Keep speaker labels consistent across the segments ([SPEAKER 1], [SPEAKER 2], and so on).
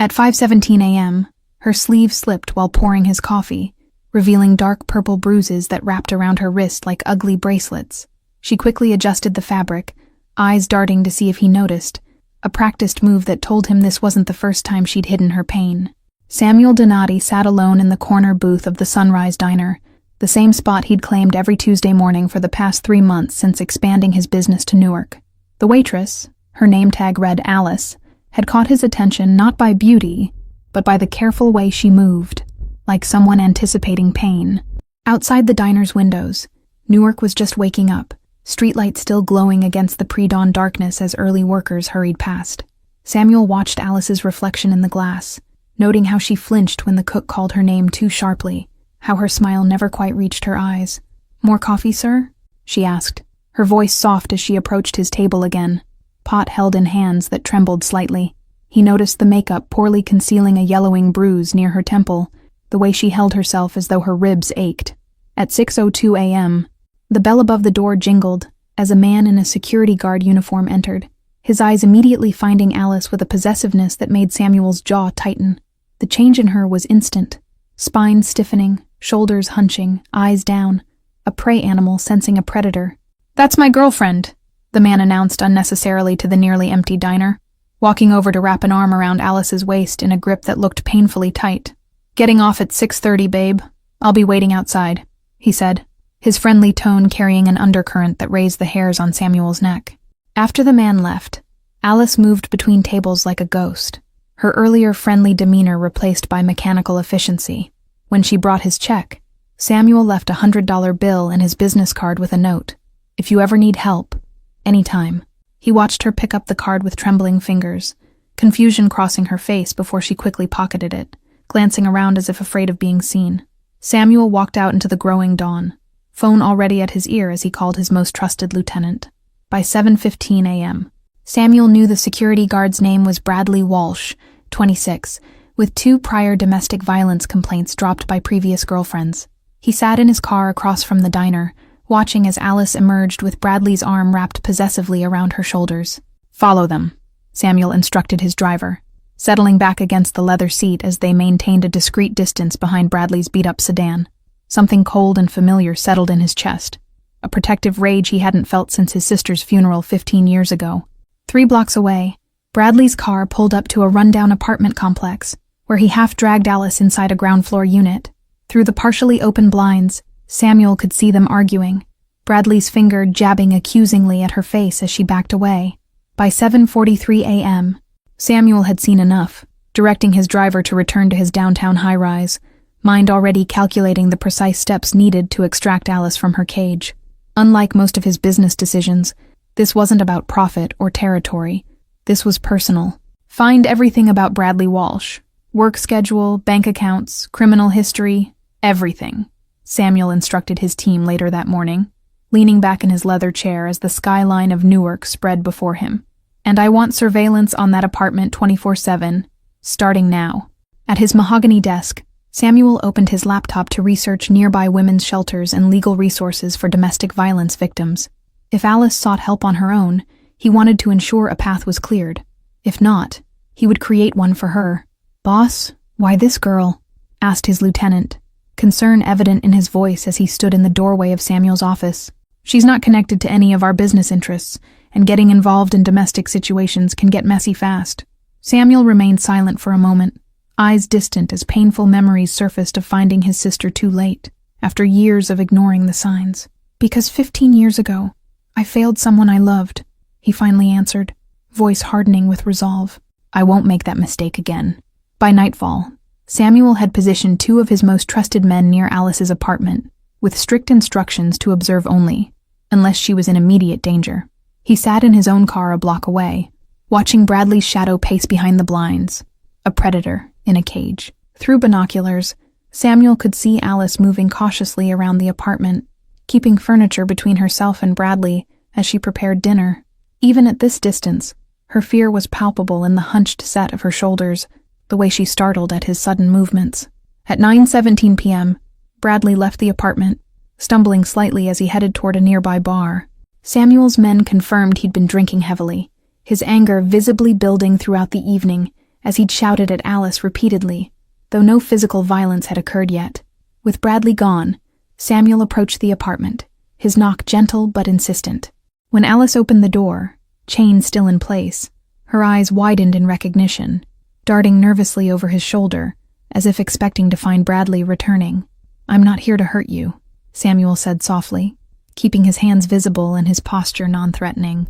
[SPEAKER 1] At 5:17 a.m., her sleeve slipped while pouring his coffee, revealing dark purple bruises that wrapped around her wrist like ugly bracelets. She quickly adjusted the fabric, eyes darting to see if he noticed, a practiced move that told him this wasn't the first time she'd hidden her pain. Samuel Donati sat alone in the corner booth of the Sunrise Diner, the same spot he'd claimed every Tuesday morning for the past 3 months since expanding his business to Newark. The waitress, her name tag read Alice, had caught his attention not by beauty, but by the careful way she moved, like someone anticipating pain. Outside the diner's windows, Newark was just waking up, streetlights still glowing against the pre-dawn darkness as early workers hurried past. Samuel watched Alice's reflection in the glass, noting how she flinched when the cook called her name too sharply, how her smile never quite reached her eyes. "More coffee, sir?" she asked, her voice soft as she approached his table again, pot held in hands that trembled slightly. He noticed the makeup poorly concealing a yellowing bruise near her temple, the way she held herself as though her ribs ached. At 6:02 a.m., the bell above the door jingled as a man in a security guard uniform entered, his eyes immediately finding Alice with a possessiveness that made Samuel's jaw tighten. The change in her was instant, spine stiffening, shoulders hunching, eyes down, a prey animal sensing a predator. "That's my girlfriend," the man announced unnecessarily to the nearly empty diner, walking over to wrap an arm around Alice's waist in a grip that looked painfully tight. "Getting off at 6:30, babe. I'll be waiting outside," he said, his friendly tone carrying an undercurrent that raised the hairs on Samuel's neck. After the man left, Alice moved between tables like a ghost, her earlier friendly demeanor replaced by mechanical efficiency. When she brought his check, Samuel left a $100 bill and his business card with a note. "If you ever need help, anytime." He watched her pick up the card with trembling fingers, confusion crossing her face before she quickly pocketed it, glancing around as if afraid of being seen. Samuel walked out into the growing dawn, phone already at his ear as he called his most trusted lieutenant. By 7:15 a.m., Samuel knew the security guard's name was Bradley Walsh, 26, with 2 prior domestic violence complaints dropped by previous girlfriends. He sat in his car across from the diner, watching as Alice emerged with Bradley's arm wrapped possessively around her shoulders. "Follow them," Samuel instructed his driver, settling back against the leather seat as they maintained a discreet distance behind Bradley's beat-up sedan. Something cold and familiar settled in his chest, a protective rage he hadn't felt since his sister's funeral 15 years ago. 3 blocks away, Bradley's car pulled up to a rundown apartment complex, where he half-dragged Alice inside a ground-floor unit. Through the partially open blinds, Samuel could see them arguing, Bradley's finger jabbing accusingly at her face as she backed away. By 7:43 a.m., Samuel had seen enough, directing his driver to return to his downtown high-rise, mind already calculating the precise steps needed to extract Alice from her cage. Unlike most of his business decisions, this wasn't about profit or territory. This was personal. Find everything about Bradley Walsh. Work schedule, bank accounts, criminal history, everything, Samuel instructed his team later that morning, leaning back in his leather chair as the skyline of Newark spread before him. "And I want surveillance on that apartment 24/7, starting now." At his mahogany desk, Samuel opened his laptop to research nearby women's shelters and legal resources for domestic violence victims. If Alice sought help on her own, he wanted to ensure a path was cleared. If not, he would create one for her. "Boss, why this girl?" asked his lieutenant, concern evident in his voice as he stood in the doorway of Samuel's office. "She's not connected to any of our business interests, and getting involved in domestic situations can get messy fast." Samuel remained silent for a moment, eyes distant as painful memories surfaced of finding his sister too late, after years of ignoring the signs. "Because 15 years ago, I failed someone I loved," he finally answered, voice hardening with resolve. "I won't make that mistake again." By nightfall, Samuel had positioned 2 of his most trusted men near Alice's apartment, with strict instructions to observe only, unless she was in immediate danger. He sat in his own car a block away, watching Bradley's shadow pace behind the blinds, a predator in a cage. Through binoculars, Samuel could see Alice moving cautiously around the apartment, keeping furniture between herself and Bradley as she prepared dinner. Even at this distance, her fear was palpable in the hunched set of her shoulders, the way she startled at his sudden movements. At 9:17 p.m., Bradley left the apartment, stumbling slightly as he headed toward a nearby bar. Samuel's men confirmed he'd been drinking heavily, his anger visibly building throughout the evening as he'd shouted at Alice repeatedly, though no physical violence had occurred yet. With Bradley gone, Samuel approached the apartment, his knock gentle but insistent. When Alice opened the door, chain still in place, her eyes widened in recognition, darting nervously over his shoulder, as if expecting to find Bradley returning. "I'm not here to hurt you," Samuel said softly, keeping his hands visible and his posture non-threatening.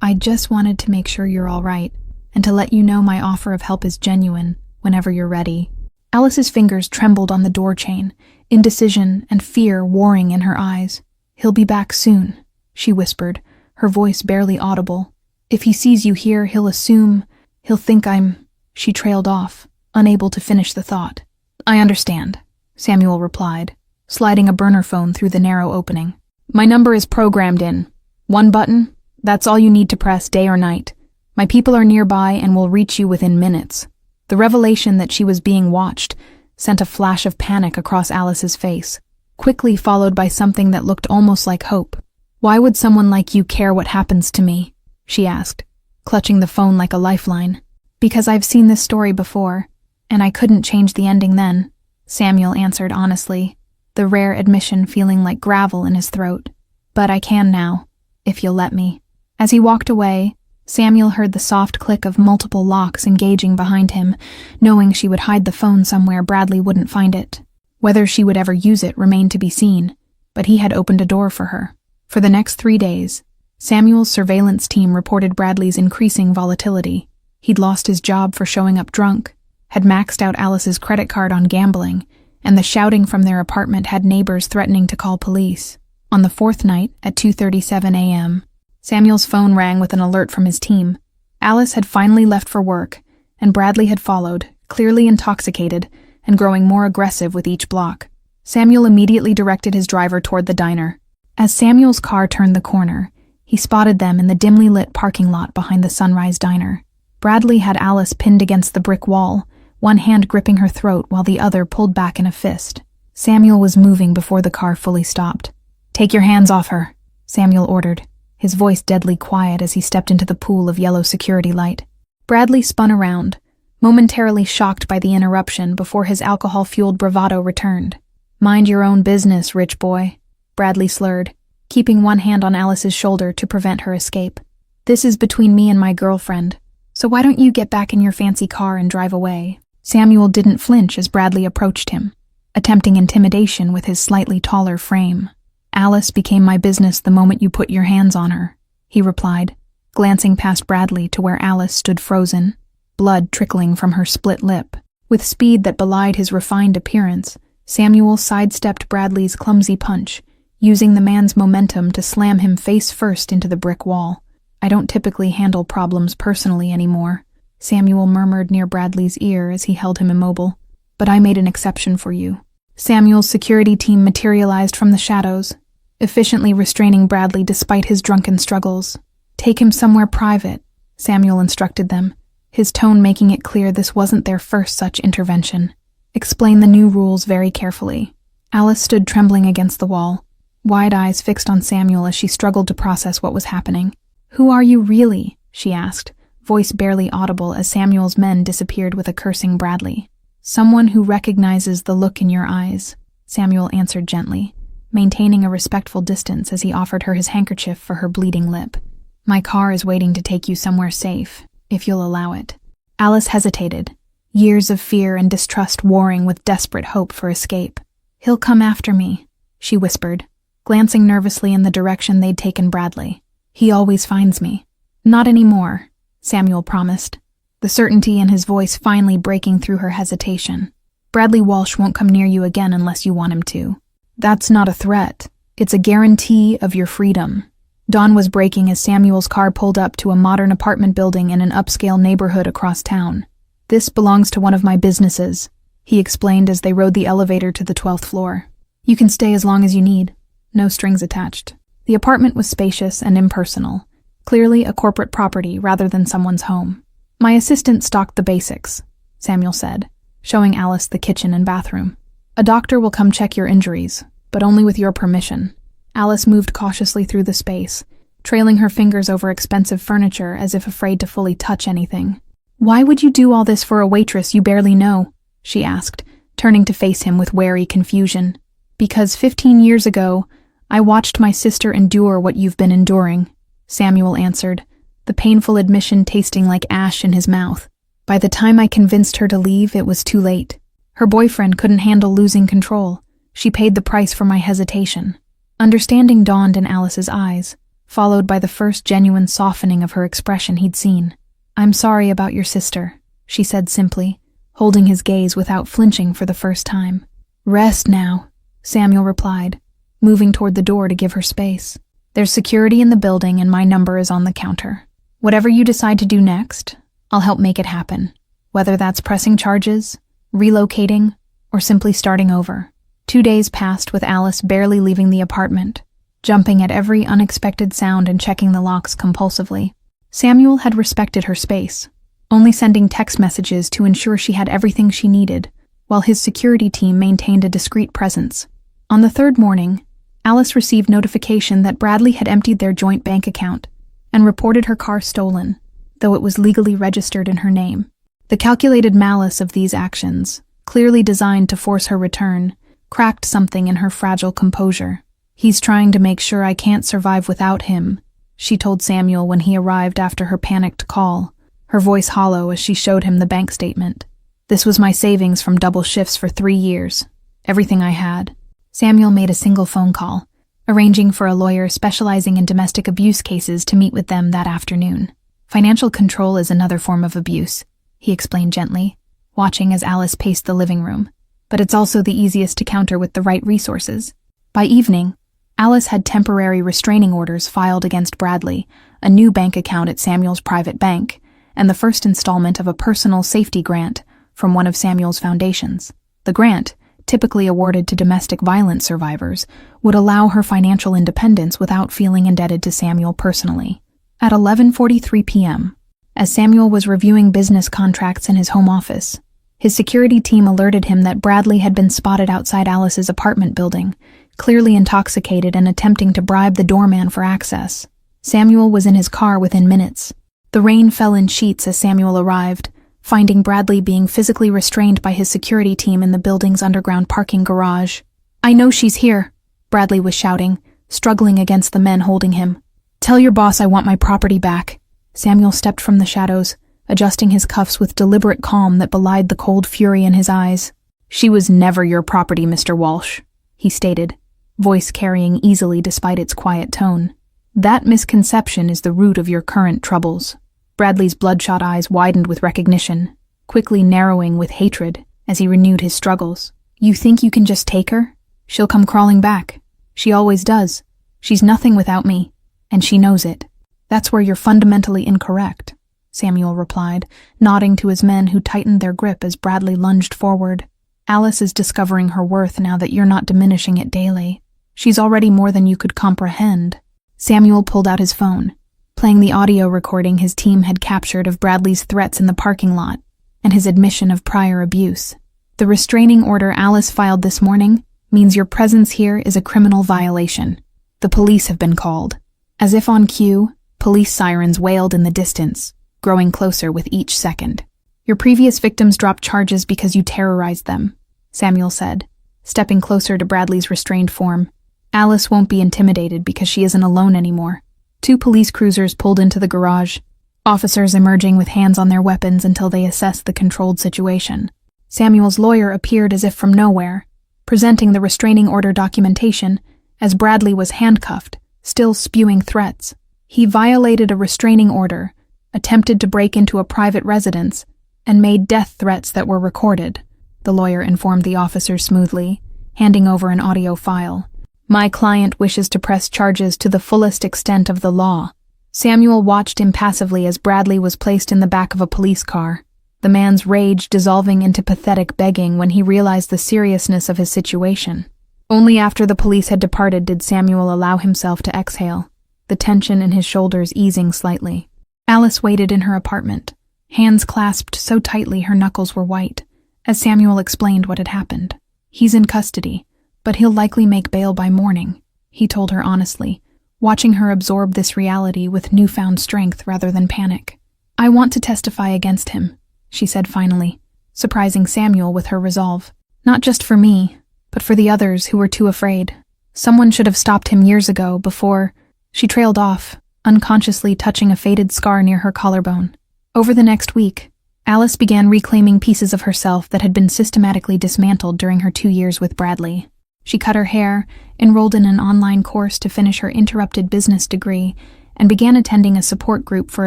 [SPEAKER 1] "I just wanted to make sure you're all right, and to let you know my offer of help is genuine, whenever you're ready." Alice's fingers trembled on the door chain, indecision and fear warring in her eyes. "He'll be back soon," she whispered, her voice barely audible. "If he sees you here, he'll think I'm—" She trailed off, unable to finish the thought. "I understand," Samuel replied, sliding a burner phone through the narrow opening. "My number is programmed in. One button, that's all you need to press day or night. My people are nearby and will reach you within minutes." The revelation that she was being watched sent a flash of panic across Alice's face, quickly followed by something that looked almost like hope. "Why would someone like you care what happens to me?" she asked, clutching the phone like a lifeline. "Because I've seen this story before, and I couldn't change the ending then," Samuel answered honestly, the rare admission feeling like gravel in his throat. "But I can now, if you'll let me." As he walked away, Samuel heard the soft click of multiple locks engaging behind him, knowing she would hide the phone somewhere Bradley wouldn't find it. Whether she would ever use it remained to be seen, but he had opened a door for her. For the next 3 days, Samuel's surveillance team reported Bradley's increasing volatility. He'd lost his job for showing up drunk, had maxed out Alice's credit card on gambling, and the shouting from their apartment had neighbors threatening to call police. On the 4th night, at 2:37 a.m., Samuel's phone rang with an alert from his team. Alice had finally left for work, and Bradley had followed, clearly intoxicated, and growing more aggressive with each block. Samuel immediately directed his driver toward the diner. As Samuel's car turned the corner, he spotted them in the dimly lit parking lot behind the Sunrise Diner. Bradley had Alice pinned against the brick wall, one hand gripping her throat while the other pulled back in a fist. Samuel was moving before the car fully stopped. "Take your hands off her," Samuel ordered, his voice deadly quiet as he stepped into the pool of yellow security light. Bradley spun around, momentarily shocked by the interruption before his alcohol-fueled bravado returned. "Mind your own business, rich boy," Bradley slurred, keeping one hand on Alice's shoulder to prevent her escape. "This is between me and my girlfriend, so why don't you get back in your fancy car and drive away?" Samuel didn't flinch as Bradley approached him, attempting intimidation with his slightly taller frame. "Alice became my business the moment you put your hands on her," he replied, glancing past Bradley to where Alice stood frozen, blood trickling from her split lip. With speed that belied his refined appearance, Samuel sidestepped Bradley's clumsy punch, using the man's momentum to slam him face first into the brick wall. "I don't typically handle problems personally anymore," Samuel murmured near Bradley's ear as he held him immobile. "But I made an exception for you." Samuel's security team materialized from the shadows, efficiently restraining Bradley despite his drunken struggles. "Take him somewhere private," Samuel instructed them, his tone making it clear this wasn't their first such intervention. "Explain the new rules very carefully." Alice stood trembling against the wall, wide eyes fixed on Samuel as she struggled to process what was happening. "Who are you really?" she asked, voice barely audible as Samuel's men disappeared with a cursing Bradley. "Someone who recognizes the look in your eyes," Samuel answered gently, maintaining a respectful distance as he offered her his handkerchief for her bleeding lip. "My car is waiting to take you somewhere safe, if you'll allow it." Alice hesitated, years of fear and distrust warring with desperate hope for escape. "He'll come after me," she whispered, glancing nervously in the direction they'd taken Bradley. "He always finds me." "Not anymore," Samuel promised, the certainty in his voice finally breaking through her hesitation. "Bradley Walsh won't come near you again unless you want him to." "That's not a threat. It's a guarantee of your freedom." Dawn was breaking as Samuel's car pulled up to a modern apartment building in an upscale neighborhood across town. "This belongs to one of my businesses," he explained as they rode the elevator to the 12th floor. "You can stay as long as you need. No strings attached." The apartment was spacious and impersonal, clearly a corporate property rather than someone's home. "My assistant stocked the basics," Samuel said, showing Alice the kitchen and bathroom. "A doctor will come check your injuries, but only with your permission." Alice moved cautiously through the space, trailing her fingers over expensive furniture as if afraid to fully touch anything. "Why would you do all this for a waitress you barely know?" she asked, turning to face him with wary confusion. "Because 15 years ago, I watched my sister endure what you've been enduring," Samuel answered, the painful admission tasting like ash in his mouth. "By the time I convinced her to leave, it was too late. Her boyfriend couldn't handle losing control. She paid the price for my hesitation." Understanding dawned in Alice's eyes, followed by the first genuine softening of her expression he'd seen. "I'm sorry about your sister," she said simply, holding his gaze without flinching for the first time. "Rest now," Samuel replied, moving toward the door to give her space. "There's security in the building and my number is on the counter. Whatever you decide to do next, I'll help make it happen, whether that's pressing charges, relocating, or simply starting over." 2 days passed with Alice barely leaving the apartment, jumping at every unexpected sound and checking the locks compulsively. Samuel had respected her space, only sending text messages to ensure she had everything she needed, while his security team maintained a discreet presence. On the third morning, Alice received notification that Bradley had emptied their joint bank account and reported her car stolen, though it was legally registered in her name. The calculated malice of these actions, clearly designed to force her return, cracked something in her fragile composure. "He's trying to make sure I can't survive without him," she told Samuel when he arrived after her panicked call, her voice hollow as she showed him the bank statement. "This was my savings from double shifts for 3 years. Everything I had." Samuel made a single phone call, arranging for a lawyer specializing in domestic abuse cases to meet with them that afternoon. "Financial control is another form of abuse," he explained gently, watching as Alice paced the living room. "But it's also the easiest to counter with the right resources." By evening, Alice had temporary restraining orders filed against Bradley, a new bank account at Samuel's private bank, and the first installment of a personal safety grant from one of Samuel's foundations. The grant, typically awarded to domestic violence survivors, would allow her financial independence without feeling indebted to Samuel personally. At 11:43 p.m., as Samuel was reviewing business contracts in his home office, his security team alerted him that Bradley had been spotted outside Alice's apartment building, clearly intoxicated and attempting to bribe the doorman for access. Samuel was in his car within minutes. The rain fell in sheets as Samuel arrived, finding Bradley being physically restrained by his security team in the building's underground parking garage. "I know she's here," Bradley was shouting, struggling against the men holding him. "Tell your boss I want my property back." Samuel stepped from the shadows, adjusting his cuffs with deliberate calm that belied the cold fury in his eyes. "She was never your property, Mr. Walsh," he stated, voice carrying easily despite its quiet tone. "That misconception is the root of your current troubles." Bradley's bloodshot eyes widened with recognition, quickly narrowing with hatred as he renewed his struggles. "You think you can just take her? She'll come crawling back. She always does. She's nothing without me, and she knows it." "That's where you're fundamentally incorrect," Samuel replied, nodding to his men who tightened their grip as Bradley lunged forward. "Alice is discovering her worth now that you're not diminishing it daily. She's already more than you could comprehend." Samuel pulled out his phone, playing the audio recording his team had captured of Bradley's threats in the parking lot and his admission of prior abuse. "The restraining order Alice filed this morning means your presence here is a criminal violation. The police have been called." As if on cue, police sirens wailed in the distance, growing closer with each second. "Your previous victims dropped charges because you terrorized them," Samuel said, stepping closer to Bradley's restrained form. "Alice won't be intimidated because she isn't alone anymore." 2 police cruisers pulled into the garage, officers emerging with hands on their weapons until they assessed the controlled situation. Samuel's lawyer appeared as if from nowhere, presenting the restraining order documentation as Bradley was handcuffed, still spewing threats. He violated a restraining order, attempted to break into a private residence, and made death threats that were recorded, the lawyer informed the officers smoothly, handing over an audio file. "My client wishes to press charges to the fullest extent of the law." Samuel watched impassively as Bradley was placed in the back of a police car, the man's rage dissolving into pathetic begging when he realized the seriousness of his situation. Only after the police had departed did Samuel allow himself to exhale, the tension in his shoulders easing slightly. Alice waited in her apartment, hands clasped so tightly her knuckles were white, as Samuel explained what had happened. "He's in custody, but he'll likely make bail by morning," he told her honestly, watching her absorb this reality with newfound strength rather than panic. "I want to testify against him," she said finally, surprising Samuel with her resolve. "Not just for me, but for the others who were too afraid. Someone should have stopped him years ago before—" She trailed off, unconsciously touching a faded scar near her collarbone. Over the next week, Alice began reclaiming pieces of herself that had been systematically dismantled during her 2 years with Bradley. She cut her hair, enrolled in an online course to finish her interrupted business degree, and began attending a support group for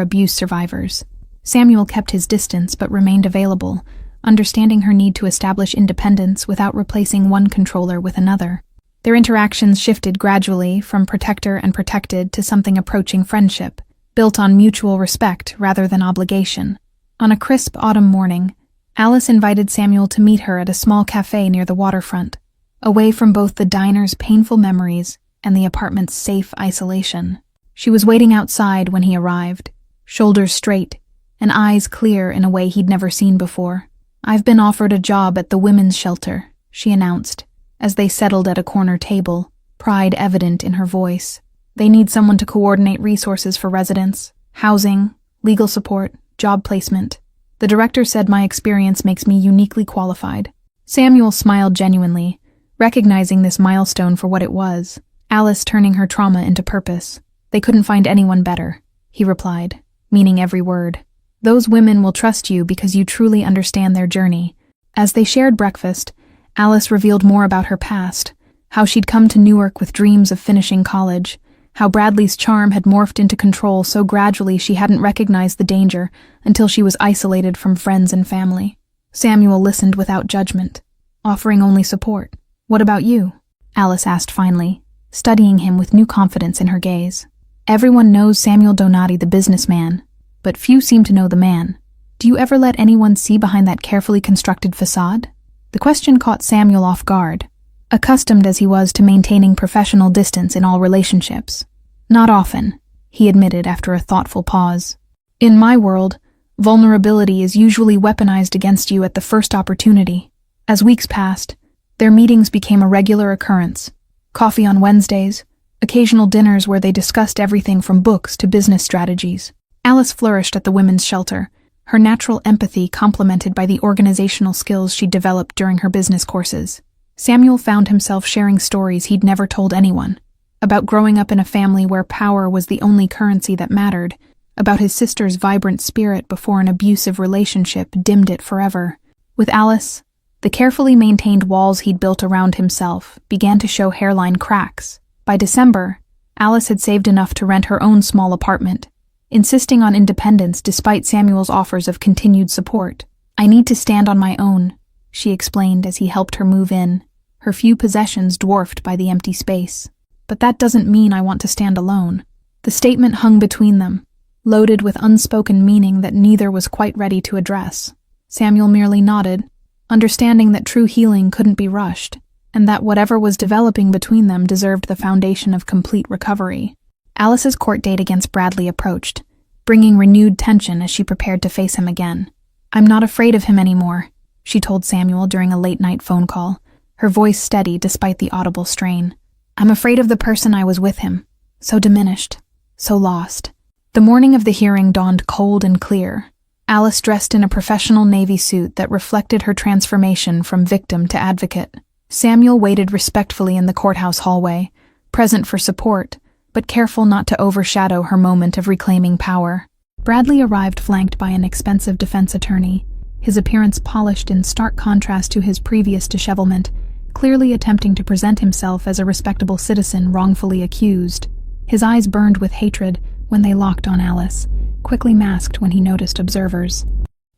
[SPEAKER 1] abuse survivors. Samuel kept his distance but remained available, understanding her need to establish independence without replacing one controller with another. Their interactions shifted gradually from protector and protected to something approaching friendship, built on mutual respect rather than obligation. On a crisp autumn morning, Alice invited Samuel to meet her at a small cafe near the waterfront, away from both the diner's painful memories and the apartment's safe isolation. She was waiting outside when he arrived, shoulders straight and eyes clear in a way he'd never seen before. "I've been offered a job at the women's shelter," she announced, as they settled at a corner table, pride evident in her voice. "They need someone to coordinate resources for residents, housing, legal support, job placement. The director said my experience makes me uniquely qualified." Samuel smiled genuinely, recognizing this milestone for what it was, Alice turning her trauma into purpose. "They couldn't find anyone better," he replied, meaning every word. "Those women will trust you because you truly understand their journey." As they shared breakfast, Alice revealed more about her past, how she'd come to Newark with dreams of finishing college, how Bradley's charm had morphed into control so gradually she hadn't recognized the danger until she was isolated from friends and family. Samuel listened without judgment, offering only support. "What about you?" Alice asked finally, studying him with new confidence in her gaze. "Everyone knows Samuel Donati, the businessman, but few seem to know the man. Do you ever let anyone see behind that carefully constructed facade?" The question caught Samuel off guard, accustomed as he was to maintaining professional distance in all relationships. "Not often," he admitted after a thoughtful pause. "In my world, vulnerability is usually weaponized against you at the first opportunity." As weeks passed, their meetings became a regular occurrence. Coffee on Wednesdays, occasional dinners where they discussed everything from books to business strategies. Alice flourished at the women's shelter, her natural empathy complemented by the organizational skills she'd developed during her business courses. Samuel found himself sharing stories he'd never told anyone, about growing up in a family where power was the only currency that mattered, about his sister's vibrant spirit before an abusive relationship dimmed it forever. With Alice, the carefully maintained walls he'd built around himself began to show hairline cracks. By December, Alice had saved enough to rent her own small apartment, insisting on independence despite Samuel's offers of continued support. "I need to stand on my own," she explained as he helped her move in, her few possessions dwarfed by the empty space. "But that doesn't mean I want to stand alone." The statement hung between them, loaded with unspoken meaning that neither was quite ready to address. Samuel merely nodded, understanding that true healing couldn't be rushed, and that whatever was developing between them deserved the foundation of complete recovery. Alice's court date against Bradley approached, bringing renewed tension as she prepared to face him again. "I'm not afraid of him anymore," she told Samuel during a late-night phone call, her voice steady despite the audible strain. "I'm afraid of the person I was with him, so diminished, so lost." The morning of the hearing dawned cold and clear. Alice dressed in a professional navy suit that reflected her transformation from victim to advocate. Samuel waited respectfully in the courthouse hallway, present for support, but careful not to overshadow her moment of reclaiming power. Bradley arrived flanked by an expensive defense attorney, his appearance polished in stark contrast to his previous dishevelment, clearly attempting to present himself as a respectable citizen wrongfully accused. His eyes burned with hatred when they locked on Alice, quickly masked when he noticed observers.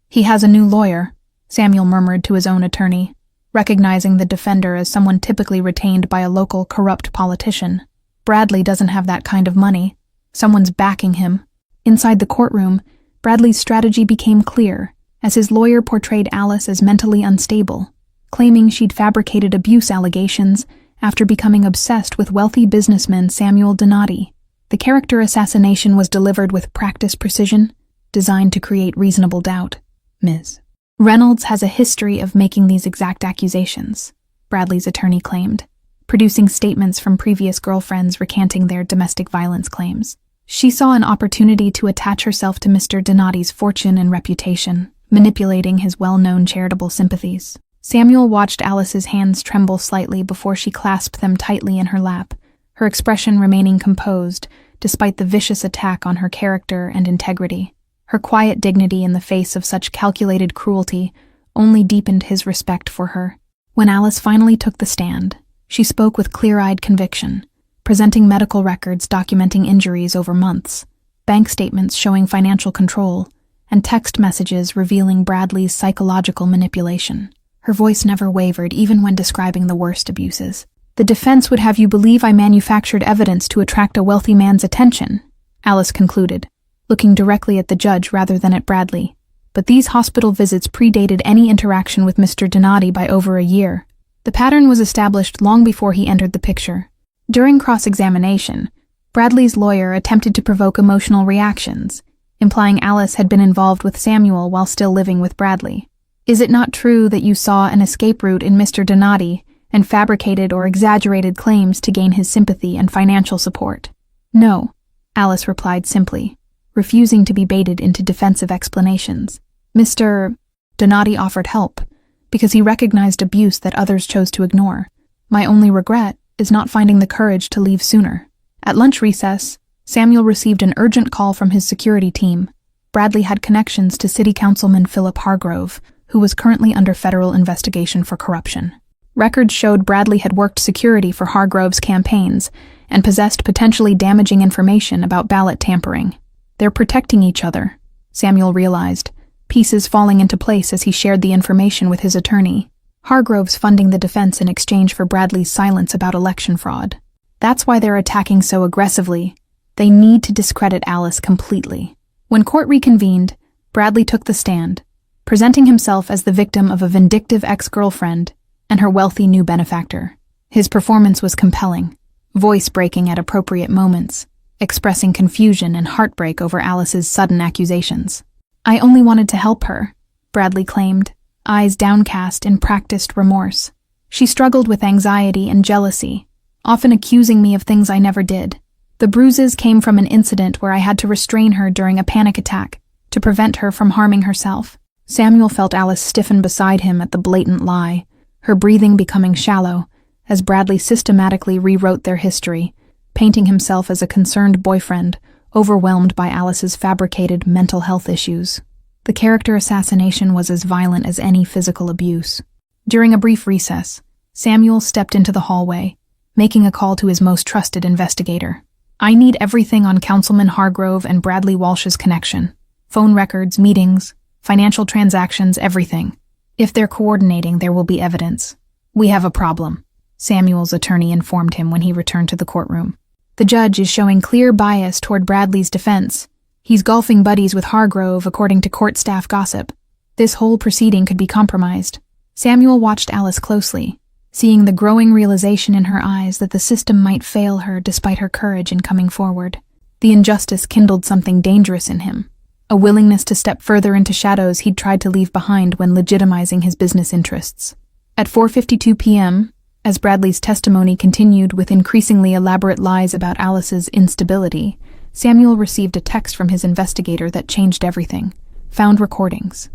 [SPEAKER 1] "He has a new lawyer," Samuel murmured to his own attorney, recognizing the defender as someone typically retained by a local corrupt politician. "Bradley doesn't have that kind of money. Someone's backing him." Inside the courtroom, Bradley's strategy became clear, as his lawyer portrayed Alice as mentally unstable, claiming she'd fabricated abuse allegations after becoming obsessed with wealthy businessman Samuel Donati. The character assassination was delivered with practiced precision, designed to create reasonable doubt. "Ms. Reynolds has a history of making these exact accusations," Bradley's attorney claimed, producing statements from previous girlfriends recanting their domestic violence claims. She saw an opportunity to attach herself to Mr. Donati's fortune and reputation, manipulating his well-known charitable sympathies. Samuel watched Alice's hands tremble slightly before she clasped them tightly in her lap, her expression remaining composed, despite the vicious attack on her character and integrity. Her quiet dignity in the face of such calculated cruelty only deepened his respect for her. When Alice finally took the stand, she spoke with clear-eyed conviction, presenting medical records documenting injuries over months, bank statements showing financial control, and text messages revealing Bradley's psychological manipulation. Her voice never wavered, even when describing the worst abuses. "The defense would have you believe I manufactured evidence to attract a wealthy man's attention," Alice concluded, looking directly at the judge rather than at Bradley. "But these hospital visits predated any interaction with Mr. Donati by over a year. The pattern was established long before he entered the picture." During cross-examination, Bradley's lawyer attempted to provoke emotional reactions, implying Alice had been involved with Samuel while still living with Bradley. "Is it not true that you saw an escape route in Mr. Donati and fabricated or exaggerated claims to gain his sympathy and financial support?" "No," Alice replied simply, refusing to be baited into defensive explanations. "Mr. Donati offered help because he recognized abuse that others chose to ignore. My only regret is not finding the courage to leave sooner." At lunch recess, Samuel received an urgent call from his security team. Bradley had connections to City Councilman Philip Hargrove, who was currently under federal investigation for corruption. Records showed Bradley had worked security for Hargrove's campaigns and possessed potentially damaging information about ballot tampering. "They're protecting each other," Samuel realized, pieces falling into place as he shared the information with his attorney. Hargrove's funding the defense in exchange for Bradley's silence about election fraud. "That's why they're attacking so aggressively. They need to discredit Alice completely." When court reconvened, Bradley took the stand, presenting himself as the victim of a vindictive ex-girlfriend and her wealthy new benefactor. His performance was compelling, voice-breaking at appropriate moments, expressing confusion and heartbreak over Alice's sudden accusations. "I only wanted to help her," Bradley claimed, eyes downcast in practiced remorse. "She struggled with anxiety and jealousy, often accusing me of things I never did. The bruises came from an incident where I had to restrain her during a panic attack to prevent her from harming herself." Samuel felt Alice stiffen beside him at the blatant lie, her breathing becoming shallow as Bradley systematically rewrote their history, painting himself as a concerned boyfriend, overwhelmed by Alice's fabricated mental health issues. The character assassination was as violent as any physical abuse. During a brief recess, Samuel stepped into the hallway, making a call to his most trusted investigator. "I need everything on Councilman Hargrove and Bradley Walsh's connection. Phone records, meetings, financial transactions, everything. If they're coordinating, there will be evidence." "We have a problem," Samuel's attorney informed him when he returned to the courtroom. "The judge is showing clear bias toward Bradley's defense. He's golfing buddies with Hargrove, according to court staff gossip. This whole proceeding could be compromised." Samuel watched Alice closely, seeing the growing realization in her eyes that the system might fail her despite her courage in coming forward. The injustice kindled something dangerous in him, a willingness to step further into shadows he'd tried to leave behind when legitimizing his business interests. At 4:52 p.m., as Bradley's testimony continued with increasingly elaborate lies about Alice's instability, Samuel received a text from his investigator that changed everything. Found recordings.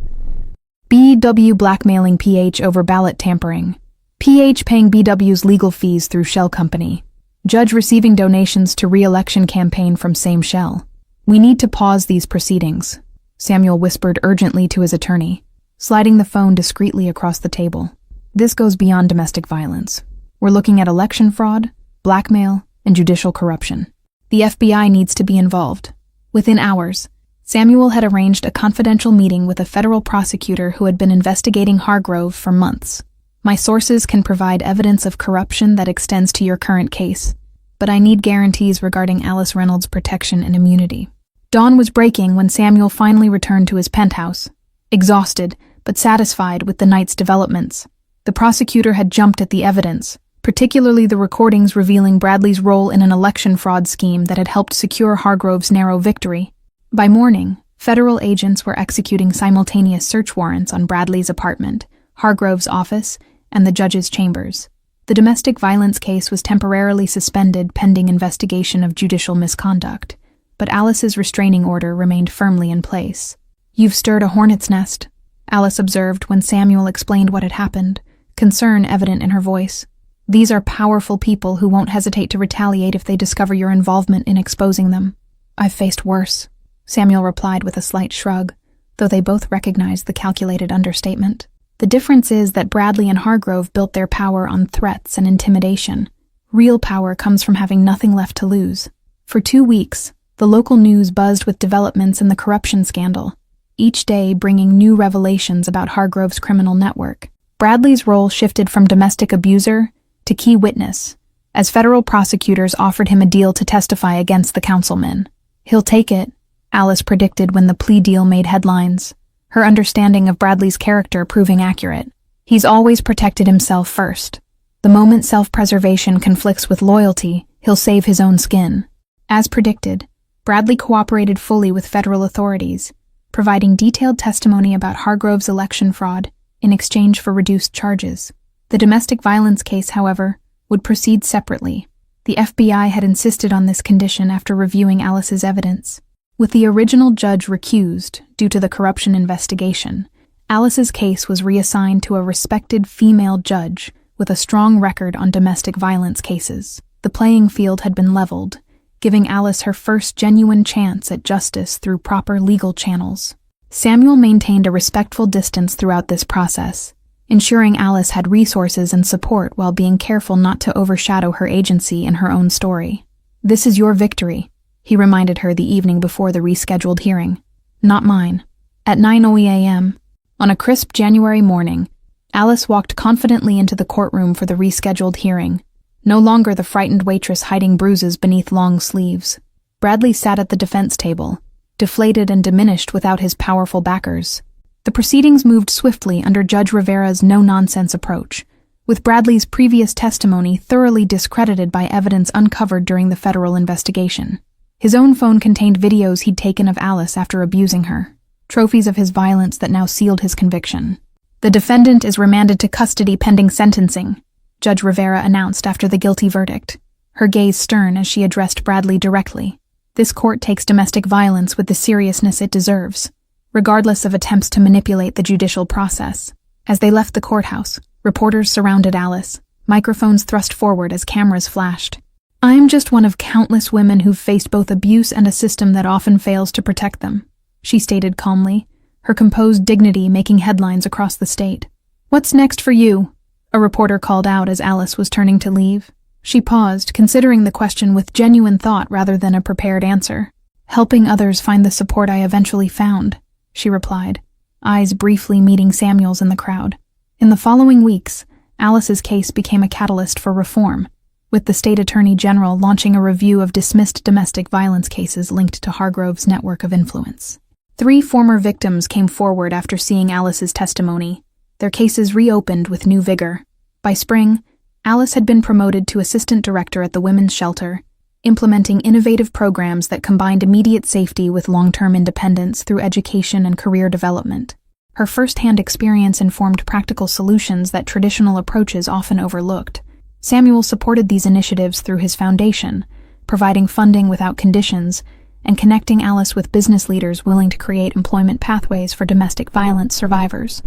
[SPEAKER 1] BW blackmailing PH over ballot tampering. PH paying BW's legal fees through shell company. Judge receiving donations to re-election campaign from same shell. "We need to pause these proceedings," Samuel whispered urgently to his attorney, sliding the phone discreetly across the table. "This goes beyond domestic violence. We're looking at election fraud, blackmail, and judicial corruption. The FBI needs to be involved." Within hours, Samuel had arranged a confidential meeting with a federal prosecutor who had been investigating Hargrove for months. "My sources can provide evidence of corruption that extends to your current case, but I need guarantees regarding Alice Reynolds' protection and immunity." Dawn was breaking when Samuel finally returned to his penthouse, exhausted but satisfied with the night's developments. The prosecutor had jumped at the evidence, particularly the recordings revealing Bradley's role in an election fraud scheme that had helped secure Hargrove's narrow victory. By morning, federal agents were executing simultaneous search warrants on Bradley's apartment, Hargrove's office, and the judge's chambers. The domestic violence case was temporarily suspended pending investigation of judicial misconduct, but Alice's restraining order remained firmly in place. "You've stirred a hornet's nest," Alice observed when Samuel explained what had happened, concern evident in her voice. "These are powerful people who won't hesitate to retaliate if they discover your involvement in exposing them." "I've faced worse," Samuel replied with a slight shrug, though they both recognized the calculated understatement. The difference is that Bradley and Hargrove built their power on threats and intimidation. Real power comes from having nothing left to lose. For 2 weeks, the local news buzzed with developments in the corruption scandal, each day bringing new revelations about Hargrove's criminal network. Bradley's role shifted from domestic abuser to key witness, as federal prosecutors offered him a deal to testify against the councilmen. "He'll take it," Alice predicted when the plea deal made headlines, her understanding of Bradley's character proving accurate. "He's always protected himself first. The moment self-preservation conflicts with loyalty, he'll save his own skin." As predicted, Bradley cooperated fully with federal authorities, providing detailed testimony about Hargrove's election fraud in exchange for reduced charges. The domestic violence case, however, would proceed separately. The FBI had insisted on this condition after reviewing Alice's evidence. With the original judge recused due to the corruption investigation, Alice's case was reassigned to a respected female judge with a strong record on domestic violence cases. The playing field had been leveled, giving Alice her first genuine chance at justice through proper legal channels. Samuel maintained a respectful distance throughout this process, ensuring Alice had resources and support while being careful not to overshadow her agency in her own story. "This is your victory," he reminded her the evening before the rescheduled hearing. "Not mine." At 9:00 a.m., on a crisp January morning, Alice walked confidently into the courtroom for the rescheduled hearing, no longer the frightened waitress hiding bruises beneath long sleeves. Bradley sat at the defense table, deflated and diminished without his powerful backers. The proceedings moved swiftly under Judge Rivera's no-nonsense approach, with Bradley's previous testimony thoroughly discredited by evidence uncovered during the federal investigation. His own phone contained videos he'd taken of Alice after abusing her, trophies of his violence that now sealed his conviction. "The defendant is remanded to custody pending sentencing," Judge Rivera announced after the guilty verdict, her gaze stern as she addressed Bradley directly. "This court takes domestic violence with the seriousness it deserves, regardless of attempts to manipulate the judicial process." As they left the courthouse, reporters surrounded Alice, microphones thrust forward as cameras flashed. "I'm just one of countless women who've faced both abuse and a system that often fails to protect them," she stated calmly, her composed dignity making headlines across the state. "What's next for you?" a reporter called out as Alice was turning to leave. She paused, considering the question with genuine thought rather than a prepared answer. "Helping others find the support I eventually found," she replied, eyes briefly meeting Samuel's in the crowd. In the following weeks, Alice's case became a catalyst for reform, with the state attorney general launching a review of dismissed domestic violence cases linked to Hargrove's network of influence. 3 former victims came forward after seeing Alice's testimony, their cases reopened with new vigor. By spring, Alice had been promoted to assistant director at the women's shelter, implementing innovative programs that combined immediate safety with long-term independence through education and career development. Her first-hand experience informed practical solutions that traditional approaches often overlooked. Samuel supported these initiatives through his foundation, providing funding without conditions and connecting Alice with business leaders willing to create employment pathways for domestic violence survivors.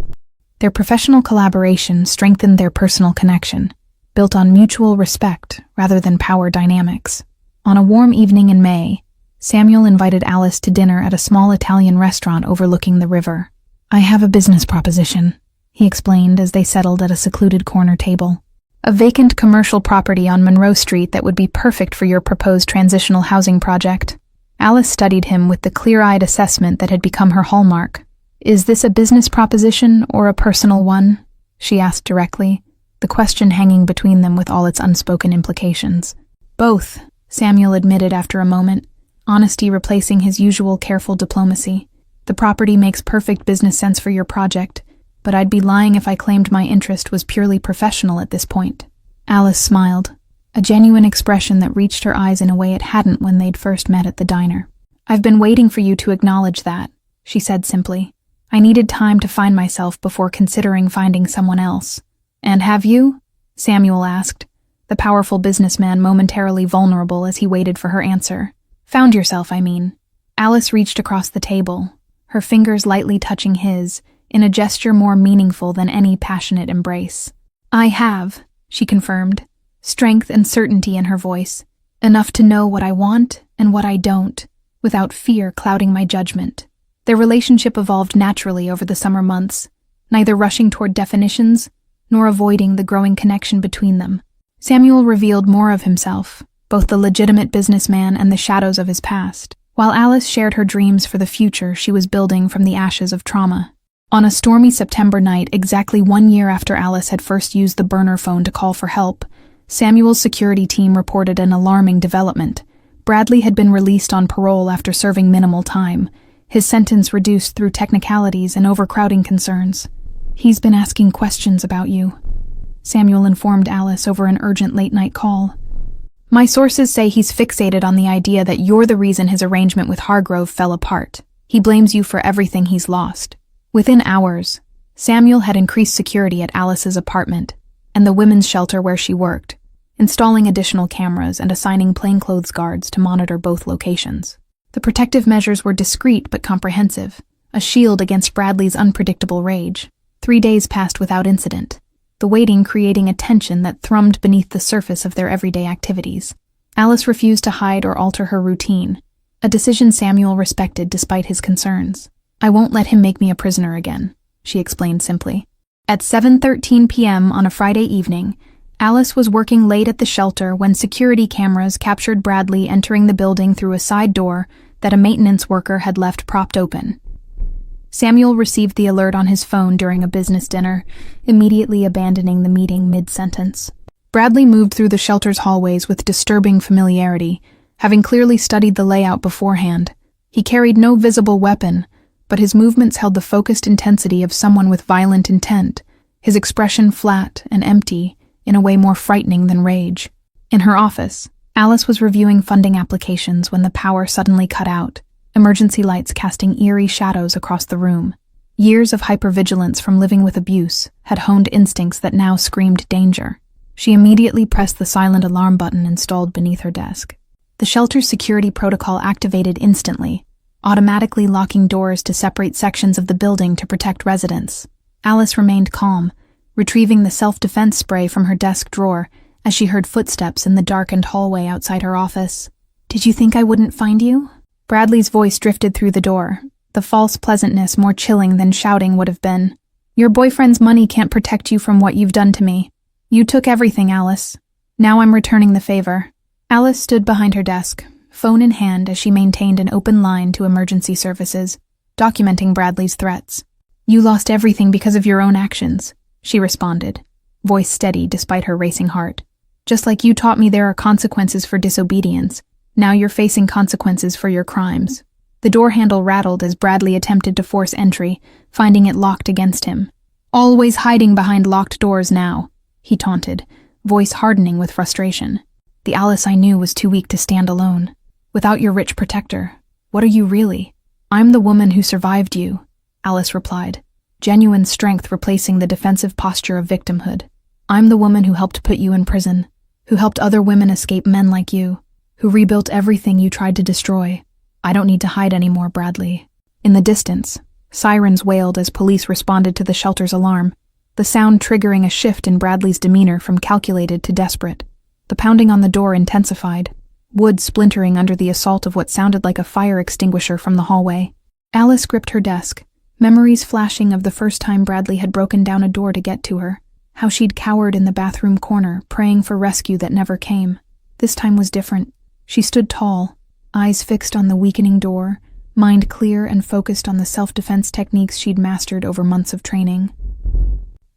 [SPEAKER 1] Their professional collaboration strengthened their personal connection, built on mutual respect rather than power dynamics. On a warm evening in May, Samuel invited Alice to dinner at a small Italian restaurant overlooking the river. "I have a business proposition," he explained as they settled at a secluded corner table. "A vacant commercial property on Monroe Street that would be perfect for your proposed transitional housing project." Alice studied him with the clear-eyed assessment that had become her hallmark. "Is this a business proposition or a personal one?" she asked directly, the question hanging between them with all its unspoken implications. "Both," Samuel admitted after a moment, honesty replacing his usual careful diplomacy. "The property makes perfect business sense for your project, but I'd be lying if I claimed my interest was purely professional at this point." Alice smiled, a genuine expression that reached her eyes in a way it hadn't when they'd first met at the diner. "I've been waiting for you to acknowledge that," she said simply. "I needed time to find myself before considering finding someone else." "And have you?" Samuel asked, the powerful businessman momentarily vulnerable as he waited for her answer. Found yourself, I mean. Alice reached across the table, her fingers lightly touching his, in a gesture more meaningful than any passionate embrace. I have, she confirmed, strength and certainty in her voice, enough to know what I want and what I don't, without fear clouding my judgment. Their relationship evolved naturally over the summer months, neither rushing toward definitions nor avoiding the growing connection between them. Samuel revealed more of himself, both the legitimate businessman and the shadows of his past, while Alice shared her dreams for the future she was building from the ashes of trauma. On a stormy September night, exactly 1 year after Alice had first used the burner phone to call for help, Samuel's security team reported an alarming development. Bradley had been released on parole after serving minimal time, his sentence reduced through technicalities and overcrowding concerns. He's been asking questions about you, Samuel informed Alice over an urgent late-night call. My sources say he's fixated on the idea that you're the reason his arrangement with Hargrove fell apart. He blames you for everything he's lost. Within hours, Samuel had increased security at Alice's apartment and the women's shelter where she worked, installing additional cameras and assigning plainclothes guards to monitor both locations. The protective measures were discreet but comprehensive, a shield against Bradley's unpredictable rage. 3 days passed without incident, the waiting creating a tension that thrummed beneath the surface of their everyday activities. Alice refused to hide or alter her routine, a decision Samuel respected despite his concerns. I won't let him make me a prisoner again, she explained simply. At 7:13 p.m. on a Friday evening, Alice was working late at the shelter when security cameras captured Bradley entering the building through a side door that a maintenance worker had left propped open. Samuel received the alert on his phone during a business dinner, immediately abandoning the meeting mid-sentence. Bradley moved through the shelter's hallways with disturbing familiarity, having clearly studied the layout beforehand. He carried no visible weapon, but his movements held the focused intensity of someone with violent intent, his expression flat and empty, in a way more frightening than rage. In her office, Alice was reviewing funding applications when the power suddenly cut out, emergency lights casting eerie shadows across the room. Years of hypervigilance from living with abuse had honed instincts that now screamed danger. She immediately pressed the silent alarm button installed beneath her desk. The shelter's security protocol activated instantly, automatically locking doors to separate sections of the building to protect residents. Alice remained calm, retrieving the self-defense spray from her desk drawer as she heard footsteps in the darkened hallway outside her office. Did you think I wouldn't find you? Bradley's voice drifted through the door, the false pleasantness more chilling than shouting would have been. Your boyfriend's money can't protect you from what you've done to me. You took everything, Alice. Now I'm returning the favor. Alice stood behind her desk, phone in hand as she maintained an open line to emergency services, documenting Bradley's threats. You lost everything because of your own actions, she responded, voice steady despite her racing heart. Just like you taught me there are consequences for disobedience, now you're facing consequences for your crimes. The door handle rattled as Bradley attempted to force entry, finding it locked against him. Always hiding behind locked doors now, he taunted, voice hardening with frustration. The Alice I knew was too weak to stand alone. Without your rich protector, what are you really? I'm the woman who survived you, Alice replied, genuine strength replacing the defensive posture of victimhood. I'm the woman who helped put you in prison, who helped other women escape men like you, who rebuilt everything you tried to destroy. I don't need to hide anymore, Bradley. In the distance, sirens wailed as police responded to the shelter's alarm, the sound triggering a shift in Bradley's demeanor from calculated to desperate. The pounding on the door intensified, wood splintering under the assault of what sounded like a fire extinguisher from the hallway. Alice gripped her desk, memories flashing of the first time Bradley had broken down a door to get to her, how she'd cowered in the bathroom corner, praying for rescue that never came. This time was different. She stood tall, eyes fixed on the weakening door, mind clear and focused on the self-defense techniques she'd mastered over months of training.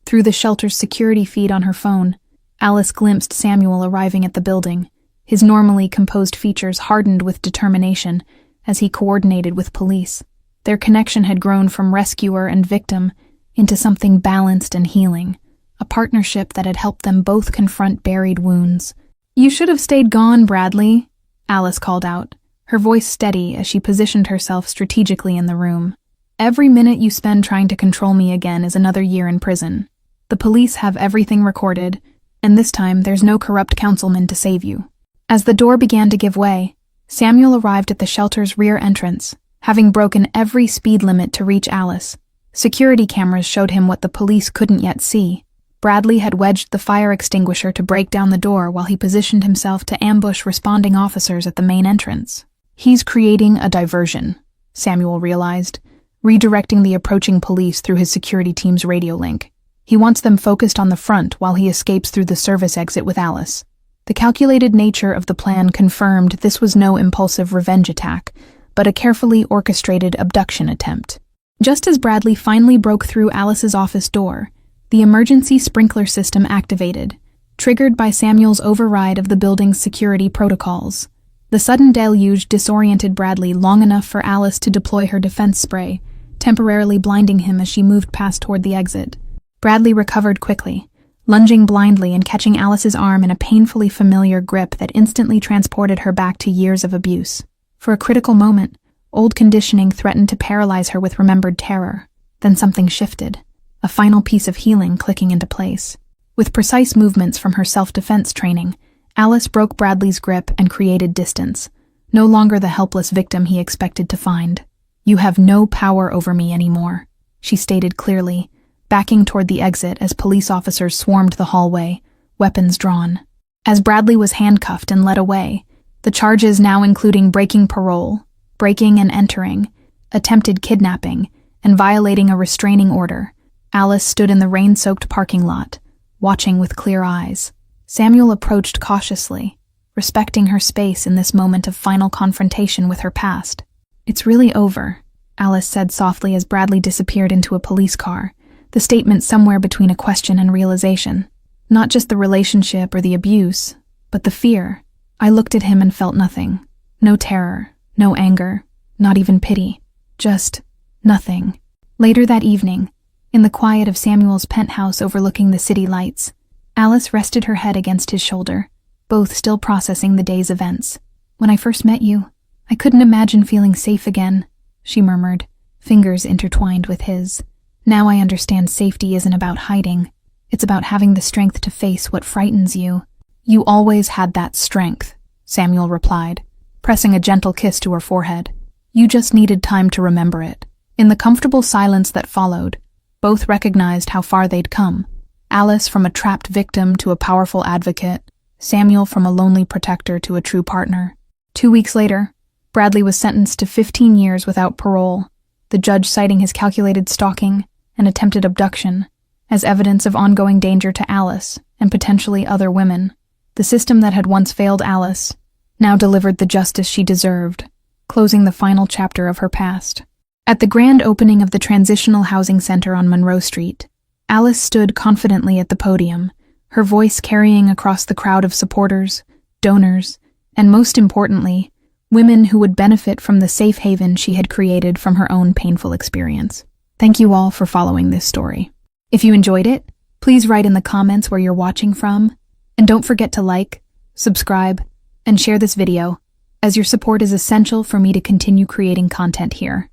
[SPEAKER 1] Through the shelter's security feed on her phone, Alice glimpsed Samuel arriving at the building, his normally composed features hardened with determination as he coordinated with police. Their connection had grown from rescuer and victim into something balanced and healing, a partnership that had helped them both confront buried wounds. You should have stayed gone, Bradley, Alice called out, her voice steady as she positioned herself strategically in the room. Every minute you spend trying to control me again is another year in prison. The police have everything recorded, and this time there's no corrupt councilman to save you. As the door began to give way, Samuel arrived at the shelter's rear entrance, having broken every speed limit to reach Alice. Security cameras showed him what the police couldn't yet see. Bradley had wedged the fire extinguisher to break down the door while he positioned himself to ambush responding officers at the main entrance. He's creating a diversion, Samuel realized, redirecting the approaching police through his security team's radio link. He wants them focused on the front while he escapes through the service exit with Alice. The calculated nature of the plan confirmed this was no impulsive revenge attack, but a carefully orchestrated abduction attempt. Just as Bradley finally broke through Alice's office door, the emergency sprinkler system activated, triggered by Samuel's override of the building's security protocols. The sudden deluge disoriented Bradley long enough for Alice to deploy her defense spray, temporarily blinding him as she moved past toward the exit. Bradley recovered quickly, lunging blindly and catching Alice's arm in a painfully familiar grip that instantly transported her back to years of abuse. For a critical moment, old conditioning threatened to paralyze her with remembered terror. Then something shifted, a final piece of healing clicking into place. With precise movements from her self-defense training, Alice broke Bradley's grip and created distance, no longer the helpless victim he expected to find. "You have no power over me anymore," she stated clearly, backing toward the exit as police officers swarmed the hallway, weapons drawn. As Bradley was handcuffed and led away, the charges now including breaking parole, breaking and entering, attempted kidnapping, and violating a restraining order, Alice stood in the rain-soaked parking lot, watching with clear eyes. Samuel approached cautiously, respecting her space in this moment of final confrontation with her past. "It's really over," Alice said softly as Bradley disappeared into a police car, the statement somewhere between a question and realization. Not just the relationship or the abuse, but the fear. I looked at him and felt nothing. No terror, no anger, not even pity. Just nothing. Later that evening, in the quiet of Samuel's penthouse overlooking the city lights, Alice rested her head against his shoulder, both still processing the day's events. "When I first met you, I couldn't imagine feeling safe again," she murmured, fingers intertwined with his. "Now I understand safety isn't about hiding. It's about having the strength to face what frightens you." "You always had that strength," Samuel replied, pressing a gentle kiss to her forehead. "You just needed time to remember it." In the comfortable silence that followed, both recognized how far they'd come. Alice from a trapped victim to a powerful advocate, Samuel from a lonely protector to a true partner. 2 weeks later, Bradley was sentenced to 15 years without parole, the judge citing his calculated stalking and attempted abduction as evidence of ongoing danger to Alice and potentially other women. The system that had once failed Alice now delivered the justice she deserved, closing the final chapter of her past. At the grand opening of the Transitional Housing Center on Monroe Street, Alice stood confidently at the podium, her voice carrying across the crowd of supporters, donors, and most importantly, women who would benefit from the safe haven she had created from her own painful experience. Thank you all for following this story. If you enjoyed it, please write in the comments where you're watching from, and don't forget to like, subscribe, and share this video, as your support is essential for me to continue creating content here.